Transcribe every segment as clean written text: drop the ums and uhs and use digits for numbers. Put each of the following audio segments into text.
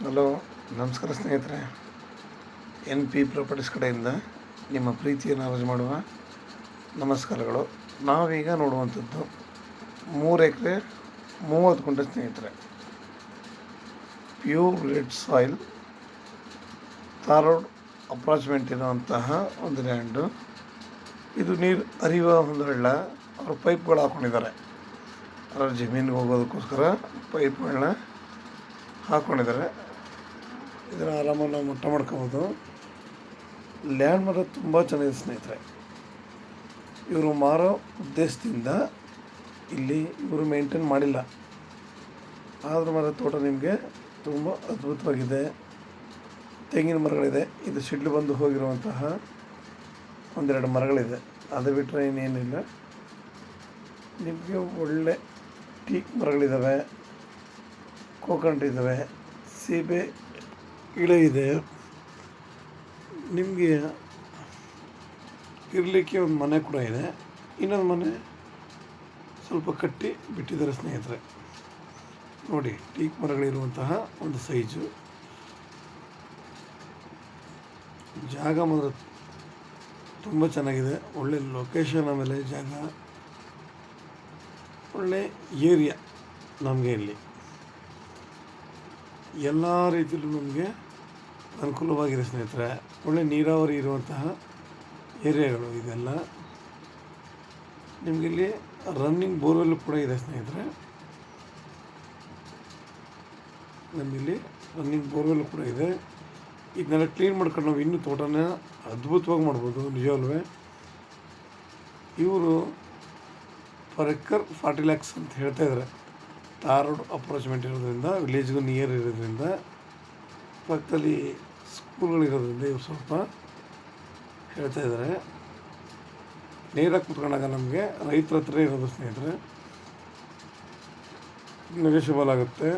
Hello, ನಮಸ್ಕಾರ ಸ್ನೇಹಿತರೆ. NP properties ಕಡೆಯಿಂದ ನಿಮ್ಮ ಪ್ರೀತಿಯನ್ನು ಅರ್ಜಿ ಮಾಡುವ ನಮಸ್ಕಾರಗಳು. ನಾವೀಗ ನೋಡುವಂಥದ್ದು 3 ಎಕರೆ 30 ಗುಂಟೆ ಸ್ನೇಹಿತರೆ. ಪ್ಯೂರ್ ರೆಡ್ ಸಾಯಿಲ್ ಧಾರವಾಡ ಅಪ್ರಾಚ್ಮೆಂಟ್ ಇರುವಂತಹ ಒಂದು ಲ್ಯಾಂಡು. ಇದು ನೀರು ಹರಿಯುವ ಒಂದು ಹಳ್ಳ. ಅವರು ಪೈಪ್ಗಳು ಹಾಕ್ಕೊಂಡಿದ್ದಾರೆ. ಅದರ ಜಮೀನಿಗೆ ಹೋಗೋದಕ್ಕೋಸ್ಕರ ಪೈಪ್ಗಳನ್ನ ಹಾಕ್ಕೊಂಡಿದ್ದಾರೆ. ಇದನ್ನು ಆರಾಮಾಗಿ ನಾವು ಮಟ್ಟ ಮಾಡ್ಕೋಬೋದು. ಲ್ಯಾಂಡ್ ಮಾತ್ರ ತುಂಬ ಚೆನ್ನಾಗಿದೆ ಸ್ನೇಹಿತರೆ. ಇವರು ಮಾರೋ ಉದ್ದೇಶದಿಂದ ಇಲ್ಲಿ ಇವರು ಮೇಂಟೈನ್ ಮಾಡಿಲ್ಲ. ಆದರೂ ಮರ ತೋಟ ನಿಮಗೆ ತುಂಬ ಅದ್ಭುತವಾಗಿದೆ. ತೆಂಗಿನ ಮರಗಳಿದೆ. ಇದು ಸಿಡ್ಲು ಬಂದು ಹೋಗಿರುವಂತಹ ಒಂದೆರಡು ಮರಗಳಿದೆ. ಅದು ಬಿಟ್ಟರೆ ಇನ್ನೇನಿಲ್ಲ. ನಿಮಗೆ ಒಳ್ಳೆ ಟೀಕ್ ಮರಗಳಿದ್ದಾವೆ, ಕೋಕನಟ್ ಇದ್ದಾವೆ, ಸೀಬೆ ಗಿಡ ಇದೆ. ನಿಮಗೆ ಇರಲಿಕ್ಕೆ ಒಂದು ಮನೆ ಕೂಡ ಇದೆ. ಇನ್ನೊಂದು ಮನೆ ಸ್ವಲ್ಪ ಕಟ್ಟಿ ಬಿಟ್ಟಿದ್ದಾರೆ ಸ್ನೇಹಿತರೆ. ನೋಡಿ, ಟೀಕ್ ಮರಗಳಿರುವಂತಹ ಒಂದು ಸೈಜು ಜಾಗ ಮಾತ್ರ ತುಂಬ ಚೆನ್ನಾಗಿದೆ. ಒಳ್ಳೆ ಲೊಕೇಶನ್, ಆಮೇಲೆ ಜಾಗ ಒಳ್ಳೆ ಏರಿಯಾ. ನಮಗೆ ಇಲ್ಲಿ ಎಲ್ಲ ರೀತಿಯಲ್ಲೂ ನಮಗೆ ಅನುಕೂಲವಾಗಿದೆ ಸ್ನೇಹಿತರೆ. ಒಳ್ಳೆ ನೀರಾವರಿ ಇರುವಂತಹ ಏರಿಯಾಗಳು ಇದೆಲ್ಲ. ನಿಮಗಿಲ್ಲಿ ರನ್ನಿಂಗ್ ಬೋರ್ವೆಲ್ ಕೂಡ ಇದೆ ಸ್ನೇಹಿತರೆ. ನಮಗಿಲ್ಲಿ ರನ್ನಿಂಗ್ ಬೋರ್ವೆಲ್ ಕೂಡ ಇದೆ. ಇದನ್ನೆಲ್ಲ ಕ್ಲೀನ್ ಮಾಡ್ಕೊಂಡು ನಾವು ಇನ್ನೂ ತೋಟನ ಅದ್ಭುತವಾಗಿ ಮಾಡ್ಬೋದು ನಿಜವಲ್ವೇ. ಇವರು ಪರ್ ಎಕರ್ 40 lakhs ಅಂತ ಹೇಳ್ತಾ ಇದ್ದಾರೆ. ಧಾರವಾಡ ಅಪ್ರೋಚ್ಮೆಂಟ್ ಇರೋದ್ರಿಂದ, ವಿಲೇಜ್ಗೂ ನಿಯರ್ ಇರೋದ್ರಿಂದ, ಪಕ್ಕದಲ್ಲಿ ಸ್ಕೂಲ್ಗಳಿರೋದ್ರಿಂದ ಇವರು ಸ್ವಲ್ಪ ಹೇಳ್ತಾ ಇದ್ದಾರೆ. ನೇರಾಗಿ ಕುತ್ಕೊಂಡಾಗ ನಮಗೆ ರೈತರ ಹತ್ರ ಇರೋದು ಸ್ನೇಹಿತರೆ, ನೆಗೋಷಿಯಬಲ್ ಆಗುತ್ತೆ.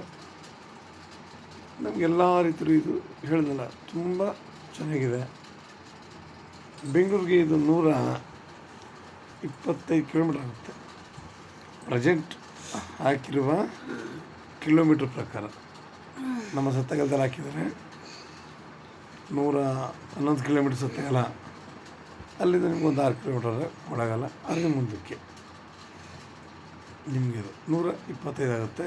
ನಮಗೆಲ್ಲ ರೀತಿಯಲ್ಲೂ ಇದು ಹೇಳಿದ್ನಲ್ಲ, ತುಂಬ ಚೆನ್ನಾಗಿದೆ. ಬೆಂಗಳೂರಿಗೆ ಇದು 125 ಕಿಲೋಮೀಟ್ರ್ ಆಗುತ್ತೆ. ಪ್ರೆಸೆಂಟ್ ಹಾಕಿರುವ ಕಿಲೋಮೀಟ್ರ್ ಪ್ರಕಾರ ನಮ್ಮ ಸತ್ತಗಲದಲ್ಲಿ ಹಾಕಿದ್ದಾರೆ 111 ಕಿಲೋಮೀಟ್ರ್ ಸತ್ತಗಲ. ಅಲ್ಲಿಂದ ನಿಮ್ಗೊಂದು 6 ಕಿಲೋಮೀಟರ್ ಒಳಗಲ್ಲ. ಅದ್ರ ಮುಂದಕ್ಕೆ ನಿಮಗೆ 125 ಆಗುತ್ತೆ.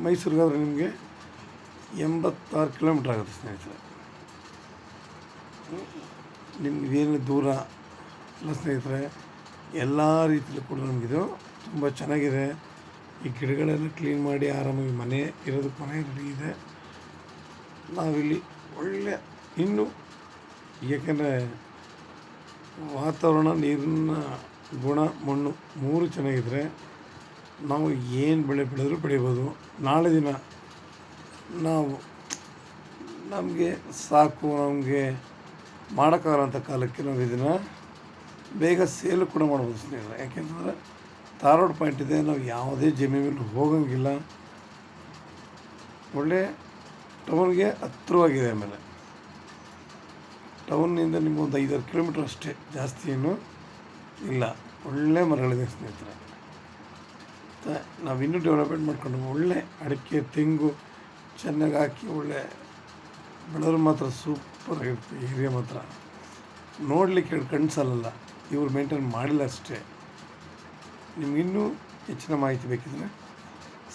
ಮೈಸೂರಿಗಾದರೆ ನಿಮಗೆ 86 ಕಿಲೋಮೀಟ್ರ್ ಆಗುತ್ತೆ ಸ್ನೇಹಿತರೆ. ನಿಮ್ಗೆ ಏನು ದೂರ ಎಲ್ಲ ಸ್ನೇಹಿತರೆ. ಎಲ್ಲ ರೀತಿಯಲ್ಲೂ ಕೂಡ ನಮಗಿದು ತುಂಬ ಚೆನ್ನಾಗಿದೆ. ಈ ಗಿಡಗಳೆಲ್ಲ ಕ್ಲೀನ್ ಮಾಡಿ ಆರಾಮಾಗಿ ಮನೆ ಇರೋದಕ್ಕೆ ಮನೆ ರೆಡಿ ಇದೆ. ನಾವಿಲ್ಲಿ ಒಳ್ಳೆ ಇನ್ನೂ, ಏಕೆಂದರೆ ವಾತಾವರಣ, ನೀರಿನ ಗುಣ, ಮಣ್ಣು 3 ಚೆನ್ನಾಗಿದ್ದರೆ ನಾವು ಏನು ಬೆಳೆ ಬೆಳೆದರೂ ಬೆಳಿಬೋದು. ನಾಳೆ ದಿನ ನಾವು ನಮಗೆ ಸಾಕು, ನಮಗೆ ಮಾಡೋಕ್ಕಾಗಲ್ಲ ಕಾಲಕ್ಕೆ ನಾವು ಇದನ್ನು ಬೇಗ ಸೇಲು ಕೂಡ ಮಾಡ್ಬೋದು ಸ್ನೇಹಿತರೆ. ಯಾಕೆಂತಂದರೆ ಧಾರವಾಡ ಪಾಯಿಂಟ್ ಇದೆ. ನಾವು ಯಾವುದೇ ಜಮೀನಲ್ಲಿ ಹೋಗೋಂಗಿಲ್ಲ. ಒಳ್ಳೆ ಟೌನ್ಗೆ ಹತ್ತಿರವಾಗಿದೆ. ಆಮೇಲೆ ಟೌನ್ನಿಂದ ನಿಮಗೊಂದು 5-6 ಕಿಲೋಮೀಟ್ರ್ ಅಷ್ಟೇ, ಜಾಸ್ತಿ ಏನೂ ಇಲ್ಲ. ಒಳ್ಳೆ ಮರಗಳಿದೆ ಸ್ನೇಹಿತರೆ. ನಾವು ಇನ್ನೂ ಡೆವಲಪ್ಮೆಂಟ್ ಮಾಡ್ಕೊಂಡು ಒಳ್ಳೆ ಅಡಿಕೆ, ತೆಂಗು ಚೆನ್ನಾಗಿ ಹಾಕಿ ಒಳ್ಳೆ ಬೆಳೆದ್ರು ಮಾತ್ರ ಸೂಪರ್ ಆಗಿರುತ್ತೆ. ಏರಿಯಾ ಮಾತ್ರ ನೋಡಲಿಕ್ಕೆ ಕಣ್ಸಲ್ಲ. ಇವರು ಮೇಂಟೈನ್ ಮಾಡಿಲ್ಲ ಅಷ್ಟೇ. ನಿಮಗಿನ್ನೂ ಹೆಚ್ಚಿನ ಮಾಹಿತಿ ಬೇಕಿದ್ರೆ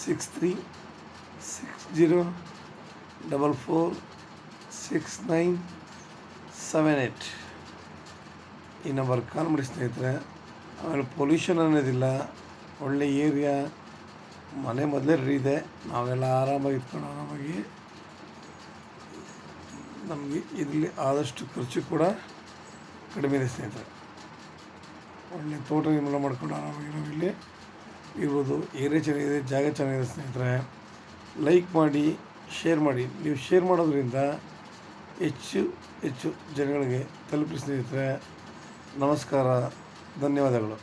6360446978 ಈ ನಂಬರ್ ಕಾಲ್ ಮಾಡಿ ಸ್ನೇಹಿತರೆ. ಆಮೇಲೆ ಪೊಲ್ಯೂಷನ್ ಅನ್ನೋದಿಲ್ಲ. ಒಳ್ಳೆ ಏರಿಯಾ, ಮನೆ ಮೊದಲೇ ರೆಡಿ ಇದೆ. ನಾವೆಲ್ಲ ಆರಾಮಾಗಿ ಇಟ್ಕೊಂಡು ಆರಾಮಾಗಿ ನಮಗೆ ಇದರಲ್ಲಿ ಆದಷ್ಟು ಖರ್ಚು ಕೂಡ ಕಡಿಮೆ ಇದೆ ಸ್ನೇಹಿತರೆ. ಒಳ್ಳೆ ತೋಟ ನಿರ್ಮಾಣ ಮಾಡ್ಕೊಂಡು ಆರಾಮಾಗಿ ನಾವು ಇಲ್ಲಿ ಇರ್ಬೋದು. ಏರಿಯಾ ಚೆನ್ನಾಗಿದೆ, ಜಾಗ ಚೆನ್ನಾಗಿದೆ ಸ್ನೇಹಿತರೆ. ಲೈಕ್ ಮಾಡಿ, ಶೇರ್ ಮಾಡಿ. ನೀವು ಶೇರ್ ಮಾಡೋದ್ರಿಂದ ಹೆಚ್ಚು ಹೆಚ್ಚು ಜನಗಳಿಗೆ ತಲುಪಿ ಸ್ನೇಹಿತರೆ. ನಮಸ್ಕಾರ, ಧನ್ಯವಾದಗಳು.